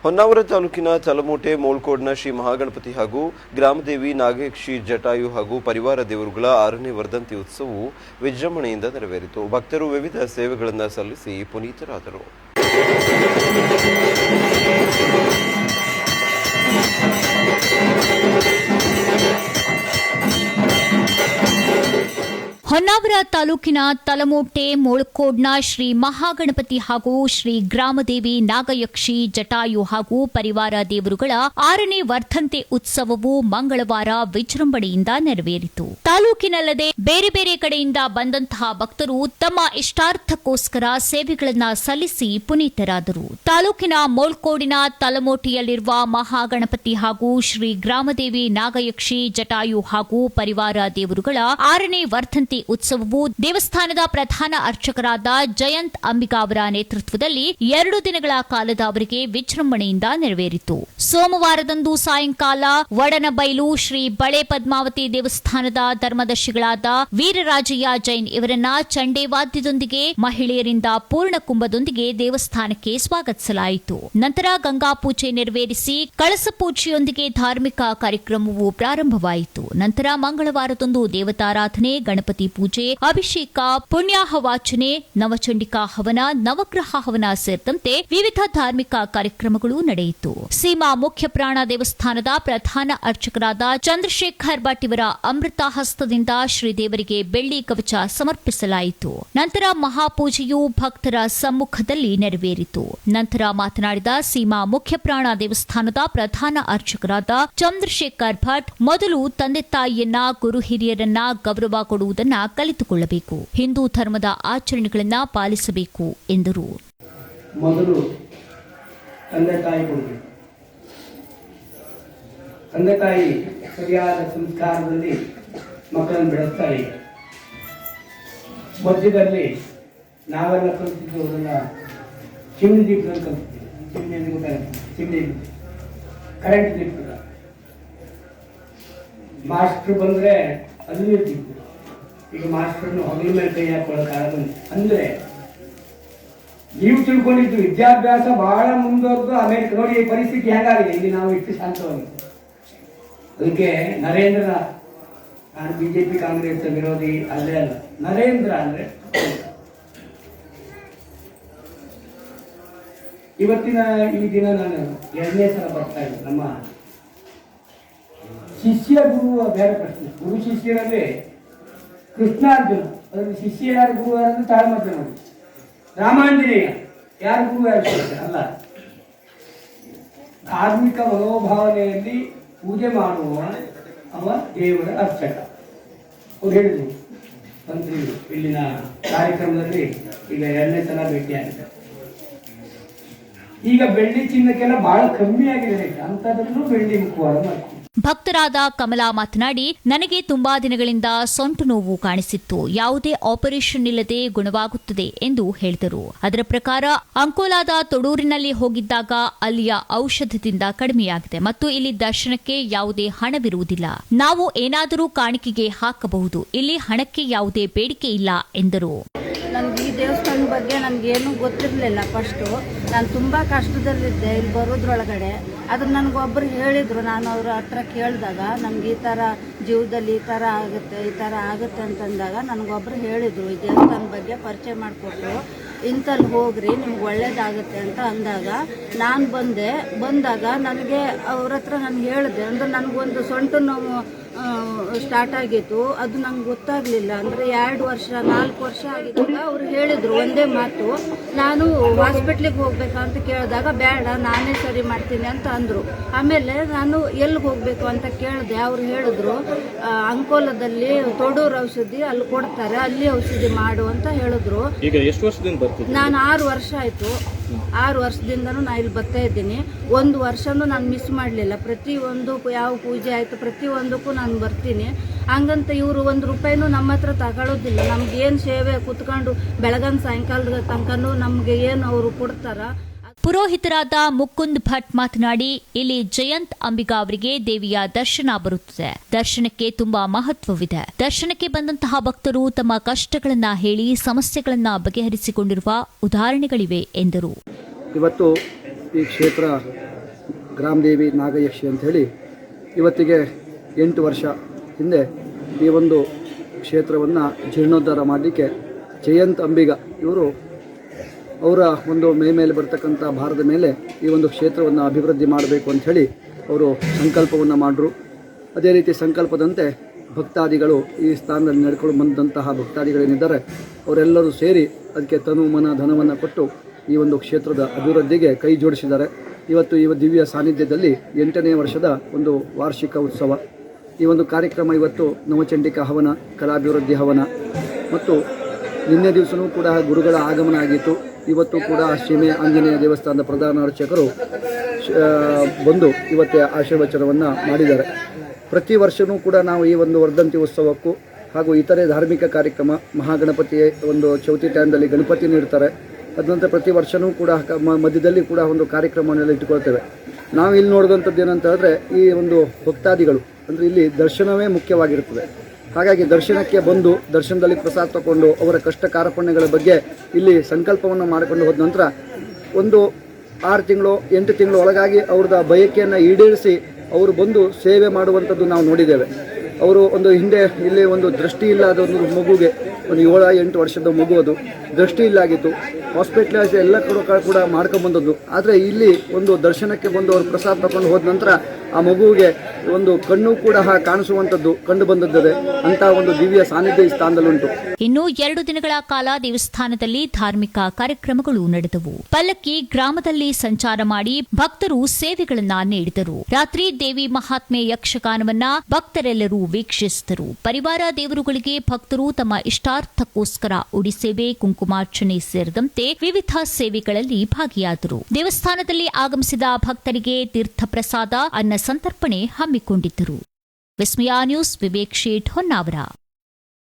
ಹೊನ್ನಾವರ ತಾಲೂಕಿನ ತಲಮೋಟೆ ಮೋಳ್ಕೋಡ್ನ ಶ್ರೀ ಮಹಾಗಣಪತಿ ಹಾಗೂ ಗ್ರಾಮದೇವಿ ನಾಗಯಕ್ಷಿ ಜಟಾಯು ಹಾಗೂ ಪರಿವಾರ ದೇವರುಗಳ 6ನೇ ವರ್ಧಂತಿ ಉತ್ಸವವು ವಿಜೃಂಭಣೆಯಿಂದ ನೆರವೇರಿತು. ಭಕ್ತರು ವಿವಿಧ ಸೇವೆಗಳನ್ನು ಸಲ್ಲಿಸಿ ಪುನೀತರಾದರು. ಹೊನ್ನಾವರ ತಾಲೂಕಿನ ತಲಮೋಟೆ ಮೋಳ್ಕೋಡ್ನ ಶ್ರೀ ಮಹಾಗಣಪತಿ ಹಾಗೂ ಶ್ರೀ ಗ್ರಾಮದೇವಿ ನಾಗಯಕ್ಷಿ ಜಟಾಯು ಹಾಗೂ ಪರಿವಾರ ದೇವರುಗಳ 6ನೇ ವರ್ಧಂತಿ ಉತ್ಸವವು ಮಂಗಳವಾರ ವಿಜೃಂಭಣೆಯಿಂದ ನೆರವೇರಿತು. ತಾಲೂಕಿನಲ್ಲದೆ ಬೇರೆ ಬೇರೆ ಕಡೆಯಿಂದ ಬಂದಂತಹ ಭಕ್ತರು ತಮ್ಮ ಇಷ್ಟಾರ್ಥಕ್ಕೋಸ್ಕರ ಸೇವೆಗಳನ್ನು ಸಲ್ಲಿಸಿ ಪುನೀತರಾದರು. ತಾಲೂಕಿನ ಮೋಳ್ಕೋಡಿನ ತಲಮೋಟೆಯಲ್ಲಿರುವ ಮಹಾಗಣಪತಿ ಹಾಗೂ ಶ್ರೀ ಗ್ರಾಮದೇವಿ ನಾಗಯಕ್ಷಿ ಜಟಾಯು ಹಾಗೂ ಪರಿವಾರ ದೇವರುಗಳ 6ನೇ ವರ್ಧಂತಿ ಉತ್ಸವವು ದೇವಸ್ಥಾನದ ಪ್ರಧಾನ ಅರ್ಚಕರಾದ ಜಯಂತ್ ಅಂಬಿಕಾ ಅವರ ನೇತೃತ್ವದಲ್ಲಿ 2 ದಿನಗಳ ಕಾಲದ ಅವರಿಗೆ ವಿಜೃಂಭಣೆಯಿಂದ ನೆರವೇರಿತು. ಸೋಮವಾರದಂದು ಸಾಯಂಕಾಲ ವಡನಬೈಲು ಶ್ರೀ ಬಳೆ ಪದ್ಮಾವತಿ ದೇವಸ್ಥಾನದ ಧರ್ಮದರ್ಶಿಗಳಾದ ವೀರರಾಜಯ್ಯ ಜೈನ್ ಇವರನ್ನ ಚಂಡೇವಾದ್ಯದೊಂದಿಗೆ ಮಹಿಳೆಯರಿಂದ ಪೂರ್ಣ ಕುಂಭದೊಂದಿಗೆ ದೇವಸ್ಥಾನಕ್ಕೆ ಸ್ವಾಗತಿಸಲಾಯಿತು. ನಂತರ ಗಂಗಾ ಪೂಜೆ ನೆರವೇರಿಸಿ ಕಳಸ ಪೂಜೆಯೊಂದಿಗೆ ಧಾರ್ಮಿಕ ಕಾರ್ಯಕ್ರಮವು ಪ್ರಾರಂಭವಾಯಿತು. ನಂತರ ಮಂಗಳವಾರದಂದು ದೇವತಾರಾಧನೆ, ಗಣಪತಿ ಪೂಜೆ, ಅಭಿಷೇಕ, ಪುಣ್ಯಾಹವಾಚನೆ, ನವಚಂಡಿಕಾ ಹವನ, ನವಗ್ರಹ ಹವನ ಸೇರಿದಂತೆ ವಿವಿಧ ಧಾರ್ಮಿಕ ಕಾರ್ಯಕ್ರಮಗಳು ನಡೆಯಿತು. ಸೀಮಾ ಮುಖ್ಯ ಪ್ರಾಣ ದೇವಸ್ಥಾನದ ಪ್ರಧಾನ ಅರ್ಚಕರಾದ ಚಂದ್ರಶೇಖರ್ ಭಟ್ ಇವರ ಅಮೃತ ಹಸ್ತದಿಂದ ಶ್ರೀದೇವರಿಗೆ ಬೆಳ್ಳಿ ಕವಚ ಸಮರ್ಪಿಸಲಾಯಿತು. ನಂತರ ಮಹಾಪೂಜೆಯು ಭಕ್ತರ ಸಮ್ಮುಖದಲ್ಲಿ ನೆರವೇರಿತು. ನಂತರ ಮಾತನಾಡಿದ ಸೀಮಾ ಮುಖ್ಯ ಪ್ರಾಣ ದೇವಸ್ಥಾನದ ಪ್ರಧಾನ ಅರ್ಚಕರಾದ ಚಂದ್ರಶೇಖರ್ ಭಟ್, ಮೊದಲು ತಂದೆ ತಾಯಿಯನ್ನ, ಗುರು ಹಿರಿಯರನ್ನ ಗೌರವ ಕೊಡುವುದನ್ನ ಕಲಿತುಕೊಳ್ಳಬೇಕು, ಹಿಂದೂ ಧರ್ಮದ ಆಚರಣೆಗಳನ್ನ ಪಾಲಿಸಬೇಕು ಎಂದರು. ಮೊದಲು ತಂದೆ ತಾಯಿ ಕೊಡಬೇಕು. ತಂದೆ ತಾಯಿ ಸರಿಯಾದ ಸಂಸ್ಕಾರದಲ್ಲಿ ಮಕ್ಕಳನ್ನು ಬೆಳೆಸ್ತಾರೆ. ಮಧ್ಯದಲ್ಲಿ ನಾವೆಲ್ಲ ಕಲಿತಿದ್ದು ಅದನ್ನ ಚಿಮಣಿ ದೀಪದಲ್ಲಿ ಕಲಿತೀವಿ. ಚಿಮಣಿ ಕರೆಂಟ್ ದೀಪದ ಮಾಸ್ಟರ್ ಬಂದ್ರೆ ಅಲ್ಲಿ ಇರ್ತಿತ್ತು. ಈಗ ಮಾಸ್ಟರ್ನು ಹೊಗಲ ಮೇಲೆ ಕೈ ಹಾಕೊಳ್ಳೋಕ್ಕಾಗಲ್ಲ. ಅಂದ್ರೆ ನೀವು ತಿಳ್ಕೊಂಡಿದ್ದು ವಿದ್ಯಾಭ್ಯಾಸ ಬಹಳ ಮುಂದುವರೆದು ಆಮೇಲೆ ನೋಡಿ ಈ ಪರಿಸ್ಥಿತಿ ಹೇಗಾಗಿದೆ. ಇಲ್ಲಿ ನಾವು ಇಷ್ಟು ಶಾಂತವಾಗಿದೆ. ಅದಕ್ಕೆ ನರೇಂದ್ರ, ನಾನು ಬಿಜೆಪಿ ಕಾಂಗ್ರೆಸ್ ವಿರೋಧಿ ಅಲ್ಲೇ ಅಲ್ಲ. ನರೇಂದ್ರ ಅಂದ್ರೆ ಇವತ್ತಿನ ಈ ದಿನ ನಾನು 2ನೇ ಸಲ ಬರ್ತಾ ಇದ್ದೆ. ನಮ್ಮ ಶಿಷ್ಯ ಗುರು ಬೇರೆ ಪ್ರಶ್ನೆ. ಗುರು ಶಿಷ್ಯರಲ್ಲಿ ಕೃಷ್ಣಾರ್ಜುನ, ಅದರಲ್ಲಿ ಶಿಷ್ಯ ಯಾರು, ಗುರು ಯಾರು ತಾಳ್ಮಧ್ಯ ನೋಡಿ. ರಾಮಾಂಜನೇಯ ಯಾರು ಗುರು ಯಾರು ಅಲ್ಲ. ಧಾರ್ಮಿಕ ಮನೋಭಾವನೆಯಲ್ಲಿ ಪೂಜೆ ಮಾಡುವ ಅವ ದೇವರ ಅರ್ಚಕ. ಅವ್ರು ಹೇಳಿದ್ರು ಮಂತ್ರಿಗಳು ಇಲ್ಲಿನ ಕಾರ್ಯಕ್ರಮದಲ್ಲಿ. ಈಗ 2ನೇ ಸಲ ಭೇಟಿಯಾಗಿದೆ. ಈಗ ಬೆಳ್ಳಿ ಚಿನ್ನಕ್ಕೆಲ್ಲ ಬಹಳ ಕಮ್ಮಿ ಆಗಿದೆ. ಅಂತದ್ರಲ್ಲೂ ಬೆಳ್ಳಿ ಮುಖವಾಡ ಮಾಡ್ತೀವಿ. ಭಕ್ತರಾದ ಕಮಲಾ ಮಾತನಾಡಿ, ನನಗೆ ತುಂಬಾ ದಿನಗಳಿಂದ ಸೊಂಟು ನೋವು ಕಾಣಿಸಿತ್ತು. ಯಾವುದೇ ಆಪರೇಷನ್ ಇಲ್ಲದೆ ಗುಣವಾಗುತ್ತದೆ ಎಂದು ಹೇಳಿದರು. ಅದರ ಪ್ರಕಾರ ಅಂಕೋಲಾದ ತೊಡೂರಿನಲ್ಲಿ ಹೋಗಿದ್ದಾಗ ಅಲ್ಲಿಯ ಔಷಧದಿಂದ ಕಡಿಮೆಯಾಗಿದೆ ಮತ್ತು ಇಲ್ಲಿ ದರ್ಶನಕ್ಕೆ ಯಾವುದೇ ಹಣವಿರುವುದಿಲ್ಲ. ನಾವು ಏನಾದರೂ ಕಾಣಿಕೆಗೆ ಹಾಕಬಹುದು. ಇಲ್ಲಿ ಹಣಕ್ಕೆ ಯಾವುದೇ ಬೇಡಿಕೆ ಇಲ್ಲ ಎಂದರು. ನನಗೆ ಈ ದೇವಸ್ಥಾನದ ಬಗ್ಗೆ ನನಗೇನು ಗೊತ್ತಿರಲಿಲ್ಲ. ಫಸ್ಟು ನಾನು ತುಂಬ ಕಷ್ಟದಲ್ಲಿದ್ದೆ ಇಲ್ಲಿ ಬರೋದ್ರೊಳಗಡೆ. ಅದನ್ನು ನನಗೊಬ್ಬರು ಹೇಳಿದರು. ನಾನು ಅವ್ರ ಹತ್ರ ಕೇಳಿದಾಗ ನನಗೆ ಈ ಥರ ಜೀವದಲ್ಲಿ ಈ ಥರ ಆಗುತ್ತೆ ಅಂತಂದಾಗ ನನಗೊಬ್ಬರು ಹೇಳಿದರು. ಈ ದೇವಸ್ಥಾನದ ಬಗ್ಗೆ ಪರಿಚಯ ಮಾಡಿಕೊಟ್ರು. ಇಂಥಲ್ಲಿ ಹೋಗ್ರಿ ನಿಮ್ಗೆ ಒಳ್ಳೇದಾಗುತ್ತೆ ಅಂತ ಅಂದಾಗ ನಾನು ಬಂದಾಗ ನನಗೆ ಅವ್ರ ಹತ್ರ ನಾನು ಹೇಳಿದೆ. ಅಂದರೆ ನನಗೊಂದು ಸೊಂಟ ನೋವು ಸ್ಟಾರ್ಟ್ ಆಗಿತ್ತು. ಅದು ನಂಗೆ ಗೊತ್ತಾಗಲಿಲ್ಲ. ಅಂದರೆ 2 ವರ್ಷ 4 ವರ್ಷ ಆಗಿದ್ದಾಗ ಅವ್ರು ಹೇಳಿದರು ಒಂದೇ ಮಾತು, ನಾನು ಹಾಸ್ಪಿಟ್ಲಿಗೆ ಹೋಗ್ಬೇಕಾ ಅಂತ ಕೇಳಿದಾಗ ಬೇಡ ನಾನೇ ಸರಿ ಮಾಡ್ತೀನಿ ಅಂತ ಅಂದರು. ಆಮೇಲೆ ನಾನು ಎಲ್ಲಿಗೆ ಹೋಗಬೇಕು ಅಂತ ಕೇಳಿದೆ. ಅವ್ರು ಹೇಳಿದ್ರು ಅಂಕೋಲದಲ್ಲಿ ತೊಡೂರು ಔಷಧಿ ಅಲ್ಲಿ ಕೊಡ್ತಾರೆ, ಅಲ್ಲಿ ಔಷಧಿ ಮಾಡು ಅಂತ ಹೇಳಿದ್ರು. ಈಗ ಎಷ್ಟು ವರ್ಷದಿಂದ ಬರ್ತೀನಿ? ನಾನು 6 ವರ್ಷ ಆಯಿತು. 6 ವರ್ಷದಿಂದನೂ ನಾನು ಇಲ್ಲಿ ಬರ್ತಾ ಇದ್ದೀನಿ. 1 ವರ್ಷನೂ ನಾನು ಮಿಸ್ ಮಾಡಲಿಲ್ಲ. ಪ್ರತಿಯೊಂದು ಯಾವ ಪೂಜೆ ಆಯಿತು ಪ್ರತಿಯೊಂದಕ್ಕೂ ನಾನು ಬರ್ತೀನಿ. ಹಂಗಂತ ಇವರು 1 ರೂಪಾಯಿನೂ ನಮ್ಮ ಹತ್ರ ತಗೊಳ್ಳೋದಿಲ್ಲ. ನಮ್ಗೇನು ಸೇವೆ ಕುತ್ಕೊಂಡು ಬೆಳಗನ್ ಸಾಯಂಕಾಲದ ತನಕನೂ ನಮಗೆ ಏನು ಅವರು ಕೊಡ್ತಾರ. ಪುರೋಹಿತರಾದ ಮುಕುಂದ್ ಭಟ್ ಮಾತನಾಡಿ, ಇಲ್ಲಿ ಜಯಂತ್ ಅಂಬಿಕಾ ಅವರಿಗೆ ದೇವಿಯ ದರ್ಶನ ಬರುತ್ತದೆ. ದರ್ಶನಕ್ಕೆ ತುಂಬಾ ಮಹತ್ವವಿದೆ. ದರ್ಶನಕ್ಕೆ ಬಂದಂತಹ ಭಕ್ತರು ತಮ್ಮ ಕಷ್ಟಗಳನ್ನ ಹೇಳಿ ಸಮಸ್ಯೆಗಳನ್ನ ಬಗೆಹರಿಸಿಕೊಂಡಿರುವ ಉದಾಹರಣೆಗಳಿವೆ ಎಂದರು. ಇವತ್ತು ಈ ಕ್ಷೇತ್ರ ಗ್ರಾಮದೇವಿ ನಾಗಯಕ್ಷಿ ಅಂಥೇಳಿ ಇವತ್ತಿಗೆ 8 ವರ್ಷ ಹಿಂದೆ ಈ ಒಂದು ಕ್ಷೇತ್ರವನ್ನು ಜೀರ್ಣೋದ್ಧಾರ ಮಾಡಲಿಕ್ಕೆ ಜಯಂತ್ ಅಂಬಿಗ ಇವರು ಅವರ ಒಂದು ಮೇಲೆ ಬರ್ತಕ್ಕಂಥ ಭಾರದ ಮೇಲೆ ಈ ಒಂದು ಕ್ಷೇತ್ರವನ್ನು ಅಭಿವೃದ್ಧಿ ಮಾಡಬೇಕು ಅಂಥೇಳಿ ಅವರು ಸಂಕಲ್ಪವನ್ನು ಮಾಡಿದ್ರು. ಅದೇ ರೀತಿ ಸಂಕಲ್ಪದಂತೆ ಭಕ್ತಾದಿಗಳು ಈ ಸ್ಥಾನದಲ್ಲಿ ನಡ್ಕೊಂಡು ಬಂದಂತಹ ಭಕ್ತಾದಿಗಳೇನಿದ್ದಾರೆ ಅವರೆಲ್ಲರೂ ಸೇರಿ ಅದಕ್ಕೆ ತನು ಮನ ಧನವನ್ನು ಕೊಟ್ಟು ಈ ಒಂದು ಕ್ಷೇತ್ರದ ಅಭಿವೃದ್ಧಿಗೆ ಕೈ ಜೋಡಿಸಿದ್ದಾರೆ. ಇವತ್ತು ಈ ದಿವ್ಯ ಸಾನ್ನಿಧ್ಯದಲ್ಲಿ 8ನೇ ವರ್ಷದ ಒಂದು ವಾರ್ಷಿಕ ಉತ್ಸವ. ಈ ಒಂದು ಕಾರ್ಯಕ್ರಮ ಇವತ್ತು ನವಚಂಡಿಕಾ ಹವನ, ಕಲಾಭಿವೃದ್ಧಿ ಹವನ ಮತ್ತು ನಿನ್ನೆ ದಿವಸವೂ ಕೂಡ ಗುರುಗಳ ಆಗಮನ ಆಗಿತ್ತು. ಇವತ್ತು ಕೂಡ ಸೀಮೆ ಆಂಜನೇಯ ದೇವಸ್ಥಾನದ ಪ್ರಧಾನ ಅರ್ಚಕರು ಬಂದು ಇವತ್ತೇ ಆಶೀರ್ವಚನವನ್ನು ಮಾಡಿದ್ದಾರೆ. ಪ್ರತಿ ವರ್ಷವೂ ಕೂಡ ನಾವು ಈ ಒಂದು ವರ್ಧಂತಿ ಉತ್ಸವಕ್ಕೂ ಹಾಗೂ ಇತರೆ ಧಾರ್ಮಿಕ ಕಾರ್ಯಕ್ರಮ, ಮಹಾಗಣಪತಿ ಒಂದು ಚೌತಿ ಟೈಮ್ದಲ್ಲಿ ಗಣಪತಿ ನೀಡ್ತಾರೆ. ಅದಂತರ ಪ್ರತಿ ವರ್ಷವೂ ಕೂಡ ಮಧ್ಯದಲ್ಲಿ ಕೂಡ ಒಂದು ಕಾರ್ಯಕ್ರಮವನ್ನೆಲ್ಲ ಇಟ್ಟುಕೊಳ್ತೇವೆ. ನಾವು ಇಲ್ಲಿ ನೋಡಿದಂಥದ್ದು ಏನಂತ ಹೇಳಿದ್ರೆ ಈ ಒಂದು ಭಕ್ತಾದಿಗಳು ಅಂದರೆ ಇಲ್ಲಿ ದರ್ಶನವೇ ಮುಖ್ಯವಾಗಿರುತ್ತದೆ. ಹಾಗಾಗಿ ದರ್ಶನಕ್ಕೆ ಬಂದು ದರ್ಶನದಲ್ಲಿ ಪ್ರಸಾದ ತಗೊಂಡು ಅವರ ಕಷ್ಟ ಕಾರ್ಪಣ್ಯಗಳ ಬಗ್ಗೆ ಇಲ್ಲಿ ಸಂಕಲ್ಪವನ್ನು ಮಾಡಿಕೊಂಡು ಹೋದ ನಂತರ ಒಂದು 6 ತಿಂಗಳು 8 ತಿಂಗಳು ಒಳಗಾಗಿ ಅವ್ರದ್ದು ಬಯಕೆಯನ್ನು ಈಡೇರಿಸಿ ಅವರು ಬಂದು ಸೇವೆ ಮಾಡುವಂಥದ್ದು ನಾವು ನೋಡಿದ್ದೇವೆ. ಅವರು ಒಂದು ಹಿಂದೆ ಇಲ್ಲಿ ಒಂದು ದೃಷ್ಟಿ ಇಲ್ಲದ ಒಂದು ಮಗುಗೆ ಒಂದು 7-8 ವರ್ಷದ ಮಗು, ಅದು ದೃಷ್ಟಿ ಇಲ್ಲಾಗಿತ್ತು. ಹಾಸ್ಪಿಟಲೈಸ್ ಎಲ್ಲ ಕೂಡ ಮಾಡ್ಕೊಂಬಂದದ್ದು. ಆದರೆ ಇಲ್ಲಿ ಒಂದು ದರ್ಶನಕ್ಕೆ ಬಂದು ಅವರು ಪ್ರಸಾದ ತಗೊಂಡು ಹೋದ ನಂತರ ಆ ಮಗುವಿಗೆ ಒಂದು ಕಣ್ಣು ಕೂಡ ಕಾಣಿಸುವಂಥದ್ದು ಕಂಡು ಬಂದದ್ದಿದೆ. ಅಂತ ಒಂದು ದಿವ್ಯ ಸಾನ್ನಿಧ್ಯ ಈ ಸ್ಥಾನದಲ್ಲುಂಟು. ಇನ್ನು 2 ದಿನಗಳ ಕಾಲ ದೇವಸ್ಥಾನದಲ್ಲಿ ಧಾರ್ಮಿಕ ಕಾರ್ಯಕ್ರಮಗಳು ನಡೆದವು. ಪಲ್ಲಕ್ಕಿ ಗ್ರಾಮದಲ್ಲಿ ಸಂಚಾರ ಮಾಡಿ ಭಕ್ತರು ಸೇವೆಗಳನ್ನ ನೀಡಿದರು. ರಾತ್ರಿ ದೇವಿ ಮಹಾತ್ಮೆ ಯಕ್ಷಗಾನವನ್ನ ಭಕ್ತರೆಲ್ಲರೂ ವೀಕ್ಷಿಸಿದರು. ಪರಿವಾರ ದೇವರುಗಳಿಗೆ ಭಕ್ತರು ತಮ್ಮ ಇಷ್ಟಾರ್ಥಕ್ಕೋಸ್ಕರ ಉಡಿಸೇವೆ, ಕುಂಕುಮಾರ್ಚನೆ ಸೇರಿದಂತೆ ವಿವಿಧ ಸೇವೆಗಳಲ್ಲಿ ಭಾಗಿಯಾದರು. ದೇವಸ್ಥಾನದಲ್ಲಿ ಆಗಮಿಸಿದ ಭಕ್ತರಿಗೆ ತೀರ್ಥ ಪ್ರಸಾದ, ಅನ್ನ ಸಂತರ್ಪಣೆ ಹಮ್ಮಿಕೊಂಡಿದ್ದರು. ವಿಸ್ಮಯ ನ್ಯೂಸ್, ವಿವೇಕ್ ಶೇಟ್, ಹೊನ್ನಾವರ.